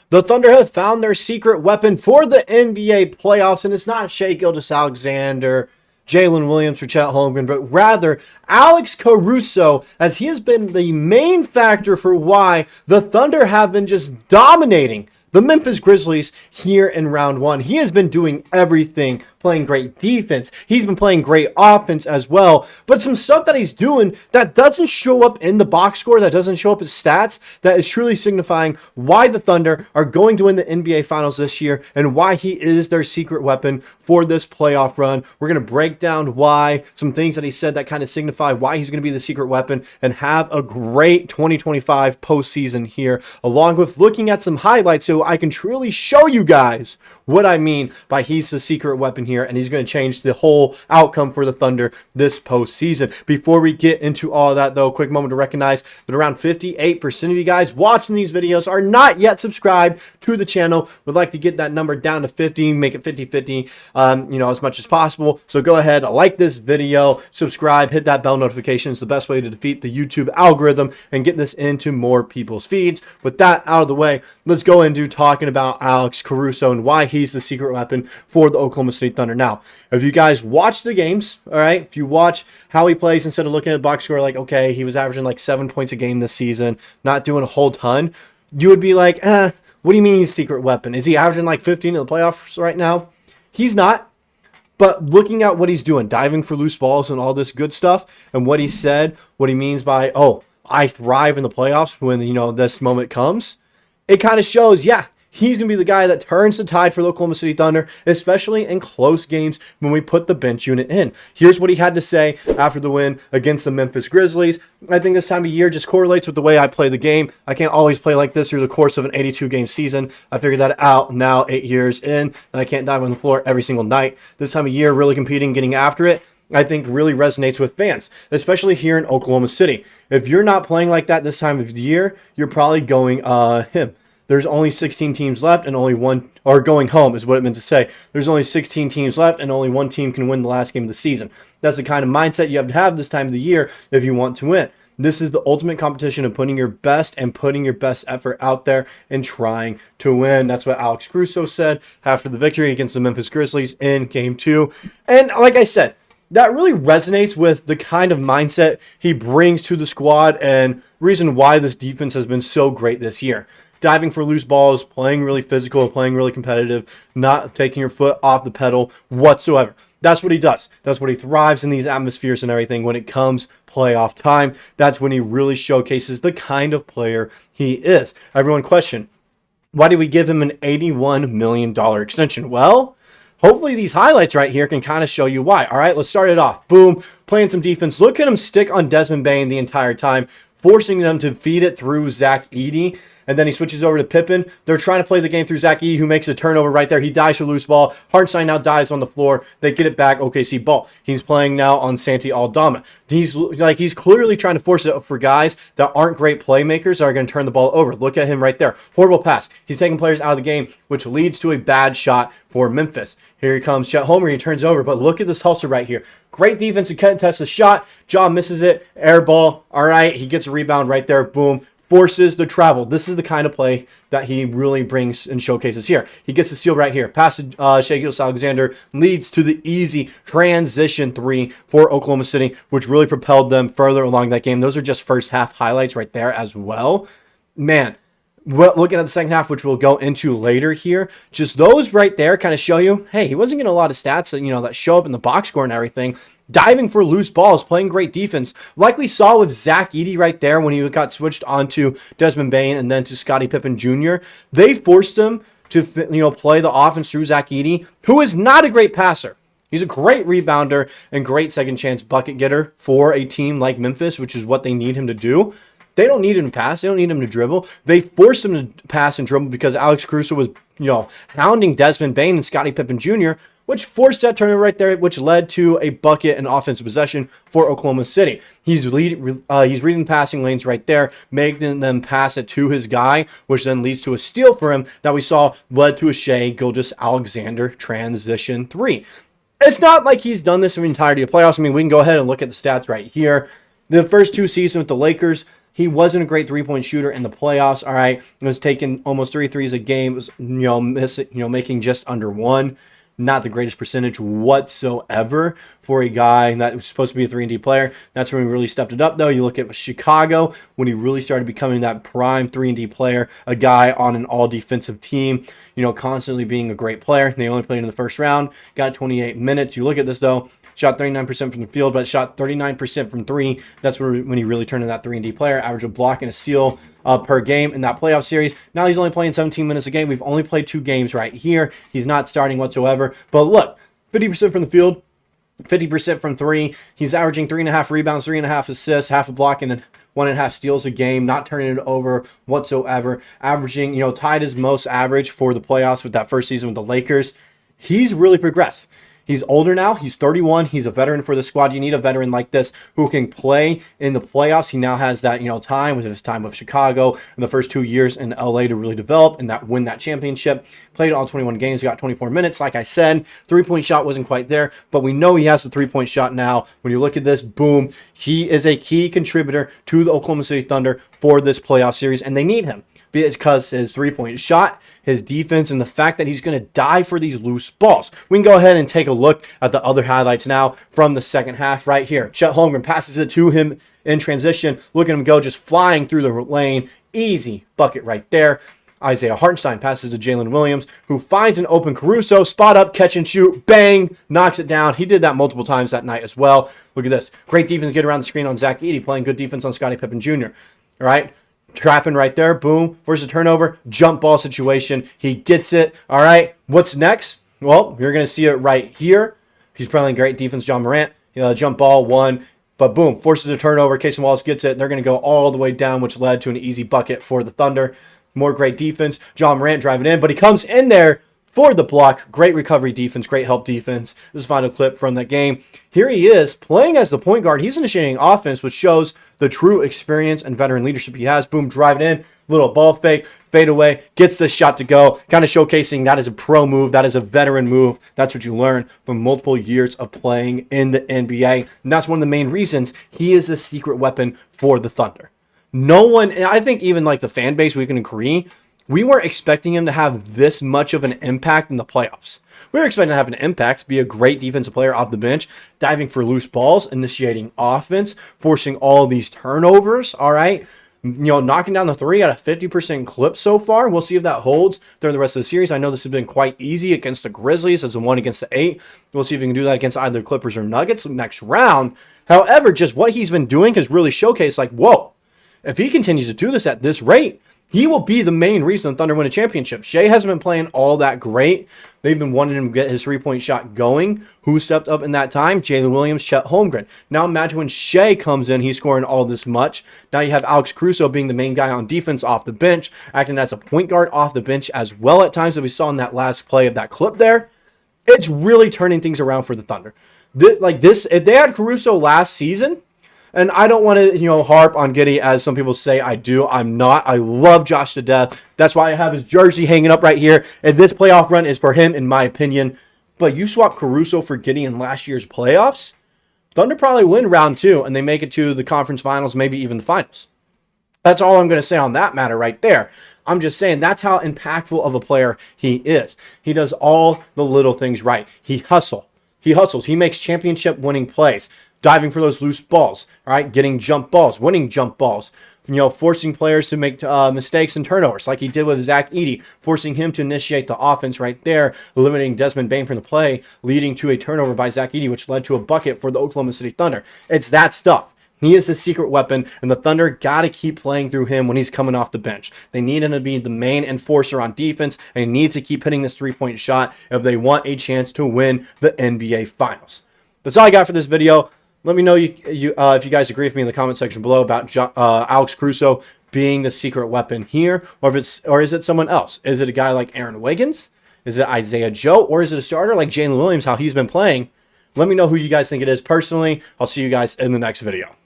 The Thunder have found their secret weapon for the NBA playoffs, and it's not Shai Gilgeous-Alexander, Jalen Williams, or Chet Holmgren, but rather Alex Caruso, as he has been the main factor for why the Thunder have been just dominating the Memphis Grizzlies here in round one. He has been doing everything, playing great defense. He's been playing great offense as well. But some stuff that he's doing that doesn't show up in the box score, that doesn't show up as stats, that is truly signifying why the Thunder are going to win the NBA Finals this year and why he is their secret weapon for this playoff run. We're going to break down why, some things that he said that kind of signify why he's going to be the secret weapon, and have a great 2025 postseason here, along with looking at some highlights so I can truly show you guys what I mean by he's the secret weapon here, and he's going to change the whole outcome for the Thunder this postseason. Before we get into all of that, though, quick moment to recognize that around 58% of you guys watching these videos are not yet subscribed to the channel. Would like to get that number down to 50, make it 50-50, as much as possible. So go ahead, like this video, subscribe, hit that bell notification. It's the best way to defeat the YouTube algorithm and get this into more people's feeds. With that out of the way, let's go into talking about Alex Caruso and why he's the secret weapon for the Oklahoma City Thunder. Now, if you guys watch the games, all right, if you watch how he plays instead of looking at the box score, like, okay, he was averaging like 7 points a game this season, not doing a whole ton, you would be like, what do you mean he's a secret weapon? Is he averaging like 15 in the playoffs right now? He's not. But looking at what he's doing, diving for loose balls and all this good stuff, and what he said, what he means by, oh, I thrive in the playoffs when, this moment comes, it kind of shows, yeah, he's going to be the guy that turns the tide for the Oklahoma City Thunder, especially in close games when we put the bench unit in. Here's what he had to say after the win against the Memphis Grizzlies. I think this time of year just correlates with the way I play the game. I can't always play like this through the course of an 82-game season. I figured that out now 8 years in, and I can't dive on the floor every single night. This time of year, really competing, getting after it, I think really resonates with fans, especially here in Oklahoma City. If you're not playing like that this time of the year, you're probably going him. There's only 16 teams left and only one, or going home is what it meant to say. There's only 16 teams left and only one team can win the last game of the season. That's the kind of mindset you have to have this time of the year if you want to win. This is the ultimate competition of putting your best and putting your best effort out there and trying to win. That's what Alex Caruso said after the victory against the Memphis Grizzlies in Game 2. And like I said, that really resonates with the kind of mindset he brings to the squad and reason why this defense has been so great this year. Diving for loose balls, playing really physical, playing really competitive, not taking your foot off the pedal whatsoever. That's what he does. That's what he thrives in these atmospheres and everything. When it comes playoff time, that's when he really showcases the kind of player he is. Everyone question, why did we give him an $81 million extension? Well, hopefully these highlights right here can kind of show you why. All right, let's start it off. Boom, playing some defense. Look at him stick on Desmond Bane the entire time, forcing them to feed it through Zach Edey. And then he switches over to Pippen. They're trying to play the game through Zach Edey, who makes a turnover right there. He dives for loose ball. Hartenstein now dives on the floor. They get it back. OKC ball. He's playing now on Santi Aldama. He's clearly trying to force it up for guys that aren't great playmakers that are going to turn the ball over. Look at him right there. Horrible pass. He's taking players out of the game, which leads to a bad shot for Memphis. Here he comes. Chet Holmgren. He turns over, but look at this hustle right here. Great defense to contest the shot. Ja misses it. Air ball. All right. He gets a rebound right there. Boom. Forces the travel. This is the kind of play that he really brings and showcases here. He gets the steal right here. Pass to Shai Gilgeous-Alexander leads to the easy transition three for Oklahoma City, which really propelled them further along that game. Those are just first half highlights right there as well. Man, looking at the second half, which we'll go into later here, just those right there kind of show you, hey, he wasn't getting a lot of stats that show up in the box score and everything. Diving for loose balls, playing great defense, like we saw with Zach Edey right there when he got switched onto Desmond Bane and then to Scottie Pippen Jr. They forced him to play the offense through Zach Edey, who is not a great passer. He's a great rebounder and great second chance bucket getter for a team like Memphis, which is what they need him to do. They don't need him to pass. They don't need him to dribble. They forced him to pass and dribble because Alex Caruso was, hounding Desmond Bane and Scottie Pippen Jr., which forced that turnover right there, which led to a bucket and offensive possession for Oklahoma City. He's reading the passing lanes right there, making them pass it to his guy, which then leads to a steal for him that we saw led to a Shai Gilgeous-Alexander transition three. It's not like he's done this in the entirety of playoffs. I mean, we can go ahead and look at the stats right here. The first two seasons with the Lakers, He wasn't a great three-point shooter in the playoffs. All right, he was taking almost 3 threes a game. It was, making just under one. Not the greatest percentage whatsoever for a guy that was supposed to be a 3-and-D player. That's when he really stepped it up, though. You look at Chicago, when he really started becoming that prime 3-and-D player, a guy on an all-defensive team, constantly being a great player. They only played in the first round, got 28 minutes. You look at this, though. Shot 39% from the field, but shot 39% from three. That's when he really turned into that 3-and-D player. Average a block and a steal per game in that playoff series. Now he's only playing 17 minutes a game. We've only played 2 games right here. He's not starting whatsoever. But look, 50% from the field, 50% from three. He's averaging 3.5 rebounds, 3.5 assists, half a block, and then 1.5 steals a game, not turning it over whatsoever. Averaging, tied his most average for the playoffs with that first season with the Lakers. He's really progressed. He's older now. He's 31. He's a veteran for the squad. You need a veteran like this who can play in the playoffs. He now has that, time with his time with Chicago in the first 2 years in LA to really develop and win that championship. Played all 21 games, got 24 minutes. Like I said, three-point shot wasn't quite there, but we know he has the three-point shot now. When you look at this, boom, he is a key contributor to the Oklahoma City Thunder for this playoff series, and they need him. Because his three-point shot, his defense, and the fact that he's going to die for these loose balls. We can go ahead and take a look at the other highlights now from the second half right here. Chet Holmgren passes it to him in transition. Look at him go, just flying through the lane. Easy bucket right there. Isaiah Hartenstein passes to Jalen Williams, who finds an open Caruso, spot up, catch and shoot, bang, knocks it down. He did that multiple times that night as well. Look at this. Great defense, get around the screen on Zach Edey, playing good defense on Scottie Pippen Jr. All right. Trapping right there, boom, forces a turnover, jump ball situation. He gets it. All right, what's next? Well, you're going to see it right here. He's playing great defense, John Morant. Jump ball, one, but boom, forces a turnover. Cason Wallace gets it. They're going to go all the way down, which led to an easy bucket for the Thunder. More great defense. John Morant driving in, but he comes in there for the block. Great recovery defense, great help defense. This is a final clip from that game. Here he is playing as the point guard. He's initiating offense, which shows the true experience and veteran leadership he has. Boom, driving in, little ball fake, fade away, gets the shot to go, kind of showcasing that is a pro move, that is a veteran move. That's what you learn from multiple years of playing in the NBA. And that's one of the main reasons he is a secret weapon for the Thunder. No one, I think even like the fan base, we can agree, we weren't expecting him to have this much of an impact in the playoffs. We were expecting to have an impact, be a great defensive player off the bench, diving for loose balls, initiating offense, forcing all these turnovers, all right? Knocking down the three at a 50% clip so far. We'll see if that holds during the rest of the series. I know this has been quite easy against the Grizzlies as a 1 against the 8. We'll see if we can do that against either Clippers or Nuggets next round. However, just what he's been doing has really showcased, like, whoa, if he continues to do this at this rate, he will be the main reason the Thunder win a championship. Shai hasn't been playing all that great. They've been wanting him to get his three-point shot going. Who stepped up in that time? Jalen Williams, Chet Holmgren. Now imagine when Shai comes in, he's scoring all this much. Now you have Alex Caruso being the main guy on defense off the bench, acting as a point guard off the bench as well at times that we saw in that last play of that clip there. It's really turning things around for the Thunder. If they had Caruso last season, and I don't want to, harp on Giddey as some people say I do. I'm not. I love Josh to death. That's why I have his jersey hanging up right here. And this playoff run is for him, in my opinion. But you swap Caruso for Giddey in last year's playoffs, Thunder probably win round 2, and they make it to the conference finals, maybe even the finals. That's all I'm going to say on that matter right there. I'm just saying that's how impactful of a player he is. He does all the little things right. He hustles. He makes championship winning plays. Diving for those loose balls, all right? Getting jump balls, winning jump balls, forcing players to make mistakes and turnovers like he did with Zach Edey, forcing him to initiate the offense right there, eliminating Desmond Bane from the play, leading to a turnover by Zach Edey, which led to a bucket for the Oklahoma City Thunder. It's that stuff. He is the secret weapon, and the Thunder got to keep playing through him when he's coming off the bench. They need him to be the main enforcer on defense, and he needs to keep hitting this three-point shot if they want a chance to win the NBA Finals. That's all I got for this video. Let me know if you guys agree with me in the comment section below about Alex Caruso being the secret weapon here, or is it someone else? Is it a guy like Aaron Wiggins? Is it Isaiah Joe? Or is it a starter like Jalen Williams, how he's been playing? Let me know who you guys think it is personally. I'll see you guys in the next video.